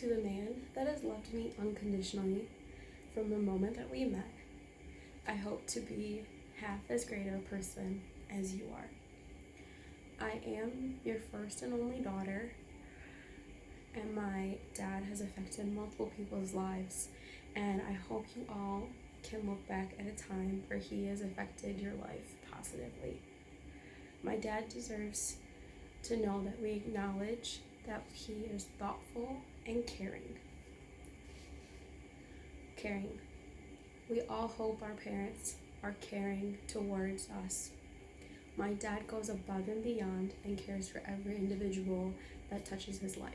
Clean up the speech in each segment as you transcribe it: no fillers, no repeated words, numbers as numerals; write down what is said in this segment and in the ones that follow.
to the man that has loved me unconditionally from the moment that we met, I hope to be half as great of a person as you are. I am your first and only daughter, and my dad has affected multiple people's lives, and I hope you all can look back at a time where he has affected your life positively. My dad deserves to know that we acknowledge that he is thoughtful and caring. We all hope our parents are caring towards us. My dad goes above and beyond and cares for every individual that touches his life.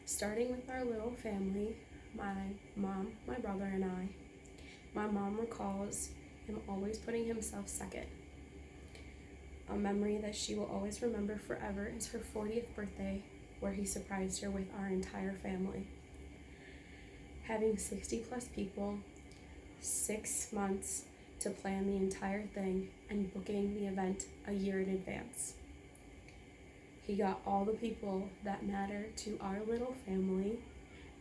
Starting with our little family, my mom, my brother, and I. My mom recalls him always putting himself second. A memory that she will always remember forever is her 40th birthday, where he surprised her with our entire family. Having 60 plus people, 6 months to plan the entire thing, and booking the event a year in advance. He got all the people that matter to our little family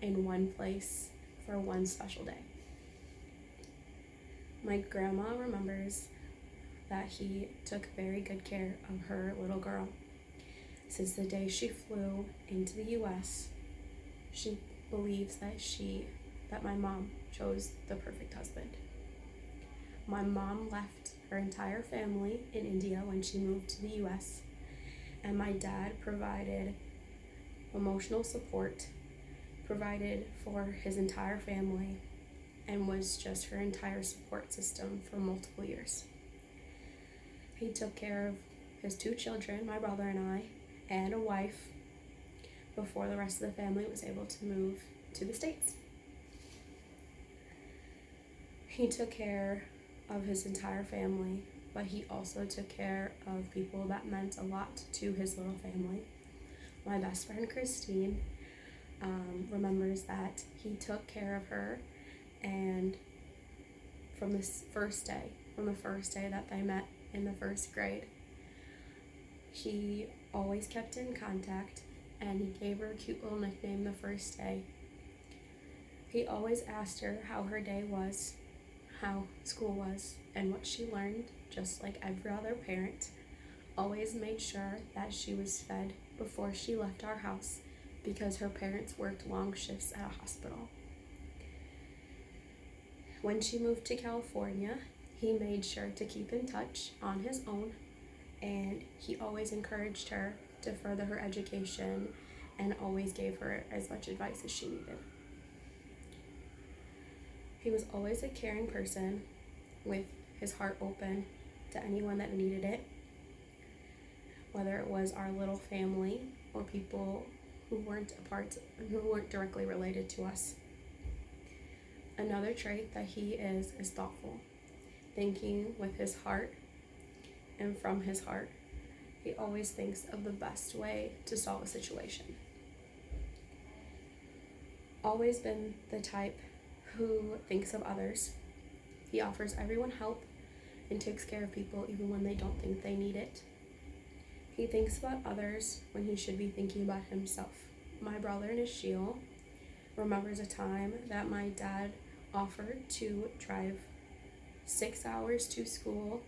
in one place for one special day. My grandma remembers that he took very good care of her little girl. Since the day she flew into the US, she believes that my mom chose the perfect husband. My mom left her entire family in India when she moved to the US, and my dad provided emotional support, provided for his entire family, and was just her entire support system for multiple years. He took care of his 2 children, my brother and I, and a wife before the rest of the family was able to move to the States. He took care of his entire family, but he also took care of people that meant a lot to his little family. My best friend Christine remembers that he took care of her, and from the first day that they met in the 1st grade, he always kept in contact, and he gave her a cute little nickname the first day. He always asked her how her day was, how school was, and what she learned, just like every other parent. Always made sure that she was fed before she left our house because her parents worked long shifts at a hospital. When she moved to California, he made sure to keep in touch on his own, and he always encouraged her to further her education and always gave her as much advice as she needed. He was always a caring person with his heart open to anyone that needed it, whether it was our little family or people who weren't directly related to us. Another trait that he is thoughtful, thinking with his heart and from his heart. He always thinks of the best way to solve a situation. Always been the type who thinks of others. He offers everyone help and takes care of people even when they don't think they need it. He thinks about others when he should be thinking about himself. My brother Nishiel remembers a time that my dad offered to drive 6 hours to school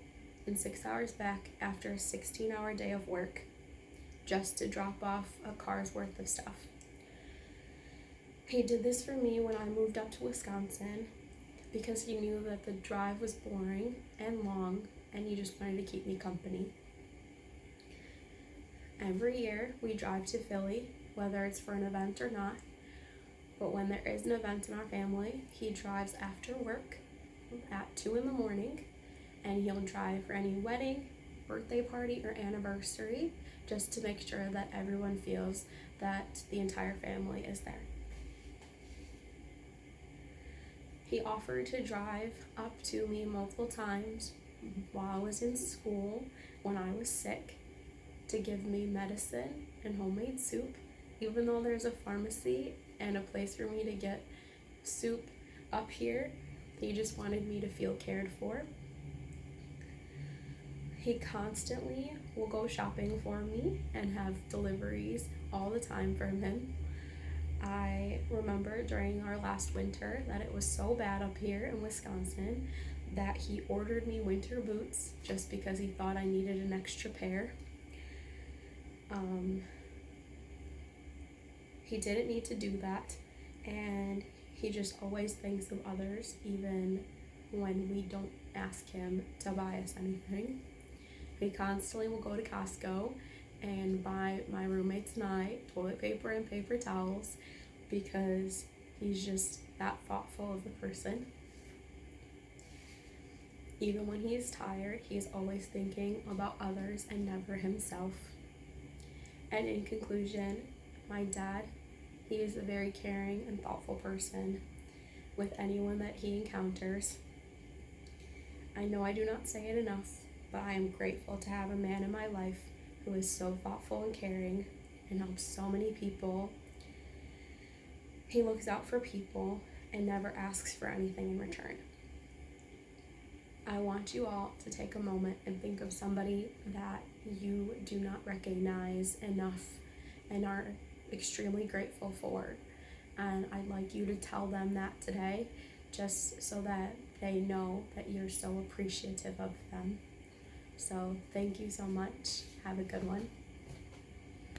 and 6 hours back after a 16-hour day of work just to drop off a car's worth of stuff. He did this for me when I moved up to Wisconsin because he knew that the drive was boring and long, and he just wanted to keep me company. Every year we drive to Philly, whether it's for an event or not, but when there is an event in our family, he drives after work at 2 a.m, and he'll drive for any wedding, birthday party, or anniversary just to make sure that everyone feels that the entire family is there. He offered to drive up to me multiple times while I was in school when I was sick to give me medicine and homemade soup, even though there's a pharmacy and a place for me to get soup up here. He just wanted me to feel cared for. He constantly will go shopping for me and have deliveries all the time from him. I remember during our last winter that it was so bad up here in Wisconsin that he ordered me winter boots just because he thought I needed an extra pair. He didn't need to do that, and he just always thinks of others even when we don't ask him to buy us anything. He constantly will go to Costco and buy my roommates and I toilet paper and paper towels because he's just that thoughtful of a person. Even when he is tired, he is always thinking about others and never himself. And in conclusion, my dad, he is a very caring and thoughtful person with anyone that he encounters. I know I do not say it enough, but I am grateful to have a man in my life who is so thoughtful and caring and helps so many people. He looks out for people and never asks for anything in return. I want you all to take a moment and think of somebody that you do not recognize enough and are extremely grateful for. And I'd like you to tell them that today, just so that they know that you're so appreciative of them. So thank you so much. Have a good one.